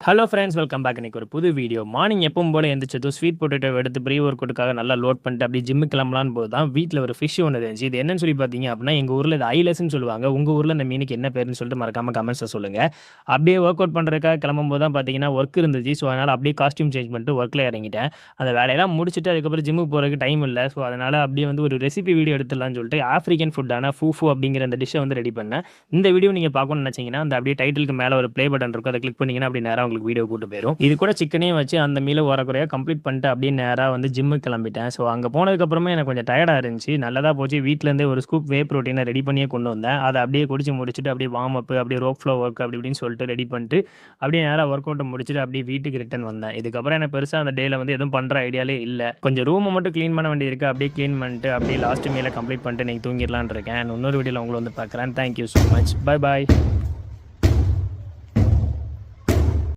Hello friends, welcome back. இன்னைக்கு ஒரு புது வீடியோ. மார்னிங் எப்பவும் போல எந்திரிச்சதும் ஸ்வீட் பொட்டேட்டோ எடுத்து ப்ரீ ஒர்க் அவுட்டுக்காக நல்லா லோட் பண்ணிட்டு அப்படியே ஜிம்முக்கு கிளம்பலான்னு போது தான் வீட்டில் ஒரு ஃபிஷ் ஒன்று இருந்துச்சு. இது என்னன்னு சொல்லி பார்த்தீங்க அப்படின்னா, எங்கள் ஊரில் இது ஐலஸ்ன்னு சொல்லுவாங்க. உங்கள் ஊரில் இந்த மீனுக்கு என்ன பேருன்னு சொல்லிட்டு மறக்காம கமெண்ட்ஸில் சொல்லுங்கள். அப்படியே ஒர்க் அவுட் பண்ணுறதுக்காக கிளம்பும்போது தான் பார்த்தீங்கன்னா ஒர்க் இருந்துச்சு. ஸோ அதனால் அப்படியே காஸ்டியூம் சேஞ்ச் பண்ணிட்டு ஒர்க்கில் இறங்கிட்டேன். அந்த வேலையெல்லாம் முடிச்சுட்டு அதுக்கப்புறம் ஜிம்முக்கு போகிறதுக்கு டைம் இல்லை. ஸோ அதனால் அப்படியே வந்து ஒரு ரெசிபி வீடியோ எடுத்துடலாம்னு சொல்லிட்டு ஆஃப்ரிக்கன் ஃபுட்டான ஃபூஃபு அப்படிங்கிற அந்த டிஷ்ஷை வந்து ரெடி பண்ணேன். இந்த வீடியோ நீங்கள் பார்க்கணும்னு நினச்சிங்கன்னா அந்த அப்படியே டைட்டிலுக்கு மேலே ஒரு ப்ளே பட்டன் இருக்கும். அதை கிளிக் பண்ணிங்கன்னா அப்படி நேராக உங்களுக்கு வீடியோ கூட்டு போயிடும். இது கூட சிக்கனையும் வச்சு அந்த மீலை ஓரக்குறையாக கம்ப்ளீட் பண்ணிட்டு அப்படியே நேராக வந்து ஜிம்முக்கு கிளம்பிட்டேன். ஸோ அங்கே போனதுக்கப்புறமே எனக்கு கொஞ்சம் டயர்டாக இருந்துச்சு. நல்லதாக போச்சு. வீட்டிலேருந்தே ஒரு ஸ்கூப் வே ப்ரோட்டீனை ரெடி பண்ணியே கொண்டு வந்தேன். அதை அப்படியே குடிச்சு முடிச்சுட்டு அப்படியே வார்ம் அப், அப்படியே ரோப் ஃப்ளோ ஒர்க் அப்படி இப்படின்னு சொல்லிட்டு ரெடி பண்ணிட்டு அப்படியே நேராக ஒர்க் அவுட்டை முடிச்சுட்டு அப்படியே வீட்டுக்கு ரிட்டன் வந்தேன். இதுக்கப்புறம் எனக்கு பெருசாக அந்த டேயில் வந்து எதுவும் பண்ணுற ஐடியாலே இல்லை. கொஞ்சம் ரூமை மட்டும் க்ளீன் பண்ண வேண்டியிருக்கு. அப்படியே க்ளீன் பண்ணிட்டு அப்படியே லாஸ்ட் மீலை கம்ப்ளீட் பண்ணிட்டு நீங்கள் தூங்கிடலான் இருக்கேன். இன்னொரு வீடியோவில் உங்களை வந்து பார்க்குறேன். Thank you so much. Bye bye.